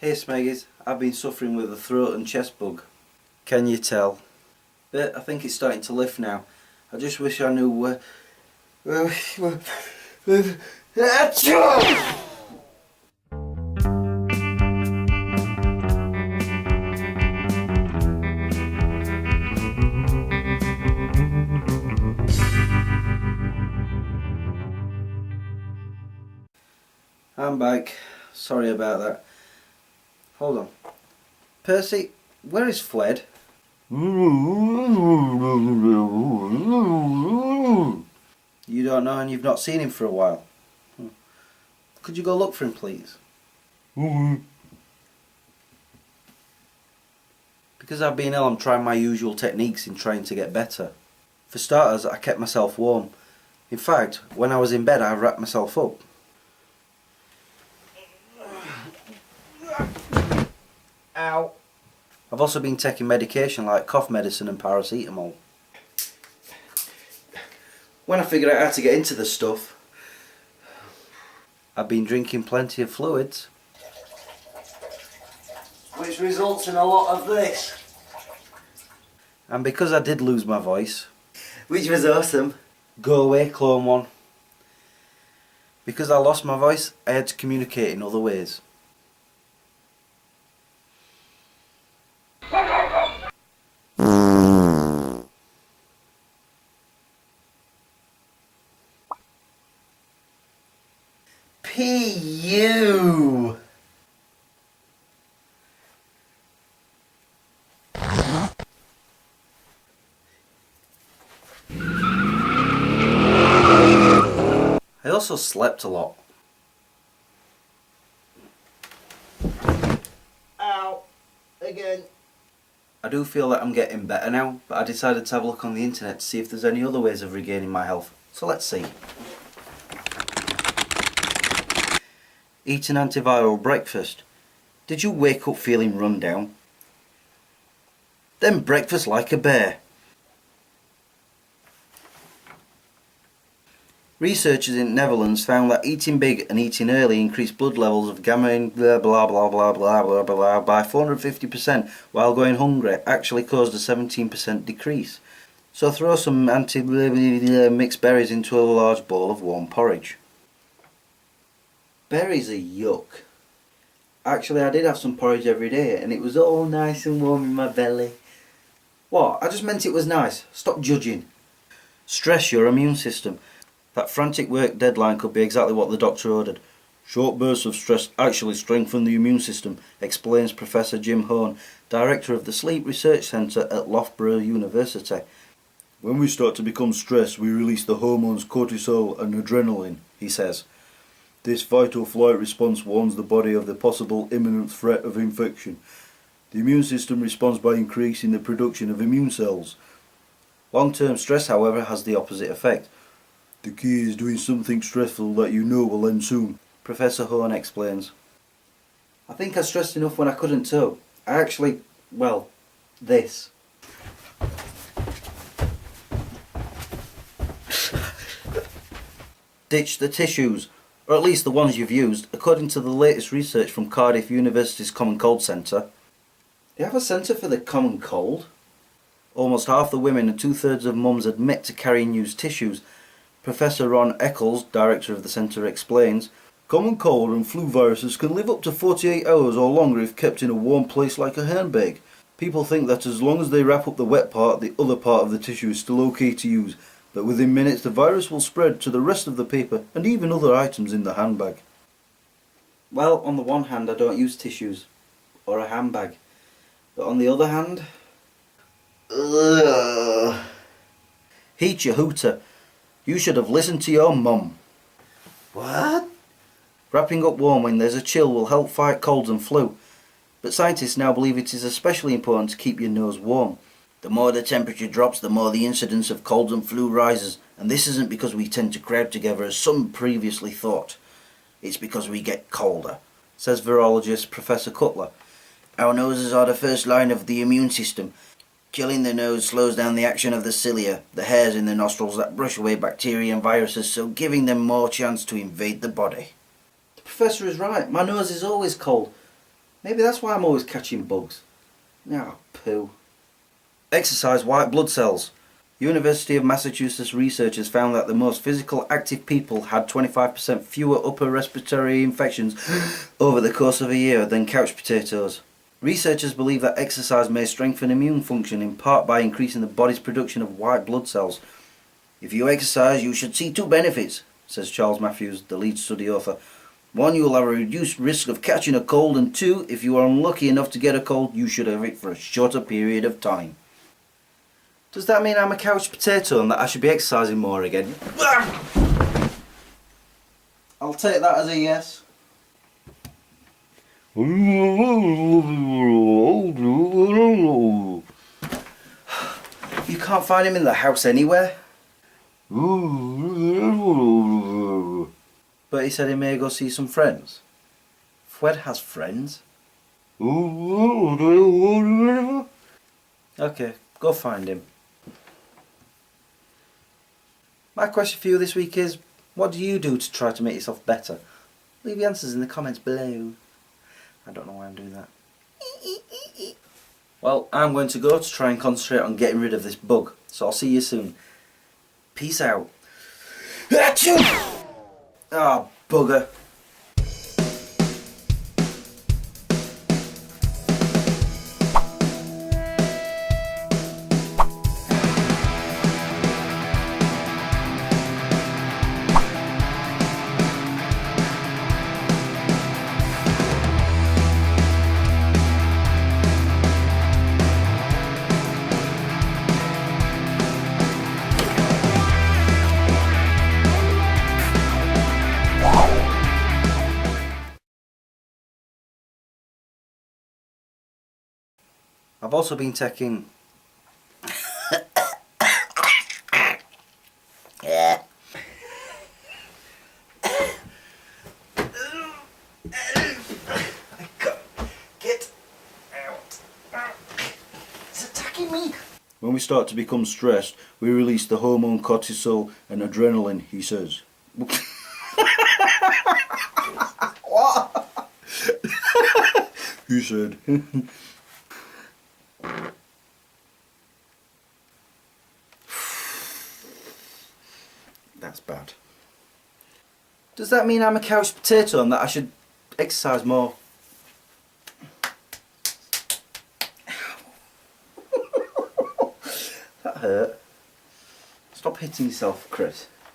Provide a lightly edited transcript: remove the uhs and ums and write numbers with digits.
Hey Smeggies, I've been suffering with a throat and chest bug. Can you tell? But I think it's starting to lift now. I just wish I knew I'm back. Sorry about that. Hold on. Percy, where is Fwed? You don't know and you've not seen him for a while. Could you go look for him, please? Because I've been ill, I'm trying my usual techniques in trying to get better. For starters, I kept myself warm. In fact, when I was in bed, I wrapped myself up. Ow. I've also been taking medication like cough medicine and paracetamol. When I figured out how to get into the stuff, I've been drinking plenty of fluids, which results in a lot of this. And because I did lose my voice, which was awesome, go away clone one. Because I lost my voice, I had to communicate in other ways. P.U. I also slept a lot. Ow. Again. I do feel that I'm getting better now, but I decided to have a look on the internet to see if there's any other ways of regaining my health. So let's see. Eat an antiviral breakfast. Did you wake up feeling run down? Then breakfast like a bear. Researchers in Netherlands found that eating big and eating early increased blood levels of gamma blah blah blah blah blah blah blah by 450%, while going hungry actually caused a 17% decrease. So throw some mixed berries into a large bowl of warm porridge. Berries are yuck. Actually, I did have some porridge every day and it was all nice and warm in my belly. What? I just meant it was nice. Stop judging. Stress your immune system. That frantic work deadline could be exactly what the doctor ordered. Short bursts of stress actually strengthen the immune system, explains Professor Jim Hone, director of the Sleep Research Centre at Loughborough University. When we start to become stressed, we release the hormones cortisol and adrenaline, he says. This fight or flight response warns the body of the possible imminent threat of infection. The immune system responds by increasing the production of immune cells. Long-term stress, however, has the opposite effect. The key is doing something stressful that you know will end soon, Professor Horn explains. I think I stressed enough when I couldn't tow. I actually, well, this. Ditch the tissues, or at least the ones you've used, according to the latest research from Cardiff University's Common Cold Centre. They have a centre for the common cold? Almost half the women and 2/3 of mums admit to carrying used tissues. Professor Ron Eccles, director of the centre, explains, common cold and flu viruses can live up to 48 hours or longer if kept in a warm place like a handbag. People think that as long as they wrap up the wet part, the other part of the tissue is still okay to use, but within minutes the virus will spread to the rest of the paper and even other items in the handbag. Well, on the one hand I don't use tissues, or a handbag, but on the other hand... Ugh. Heat your hooter. You should have listened to your mum. What? Wrapping up warm when there's a chill will help fight colds and flu, but scientists now believe it is especially important to keep your nose warm. The more the temperature drops, the more the incidence of colds and flu rises, and this isn't because we tend to crowd together as some previously thought. It's because we get colder, says virologist Professor Cutler. Our noses are the first line of the immune system. Killing the nose slows down the action of the cilia, the hairs in the nostrils that brush away bacteria and viruses, so giving them more chance to invade the body. The professor is right. My nose is always cold. Maybe that's why I'm always catching bugs. Ah, poo. Exercise white blood cells. University of Massachusetts researchers found that the most physical active people had 25% fewer upper respiratory infections over the course of a year than couch potatoes. Researchers believe that exercise may strengthen immune function in part by increasing the body's production of white blood cells. If you exercise, you should see two benefits, says Charles Matthews, the lead study author. One, you will have a reduced risk of catching a cold, and two, if you are unlucky enough to get a cold, you should have it for a shorter period of time. Does that mean I'm a couch potato and that I should be exercising more again? I'll take that as a yes. You can't find him in the house anywhere? But he said he may go see some friends. Fwed has friends. Okay, go find him. My question for you this week is, what do you do to try to make yourself better? Leave your answers in the comments below. I don't know why I'm doing that. Well, I'm going to go to try and concentrate on getting rid of this bug. So I'll see you soon. Peace out. Ah, bugger. I've also been taking I can't get out. It's attacking me. When we start to become stressed, we release the hormone cortisol and adrenaline, he says. What? He said. That's bad. Does that mean I'm a couch potato and that I should exercise more? That hurt. Stop hitting yourself, Chris.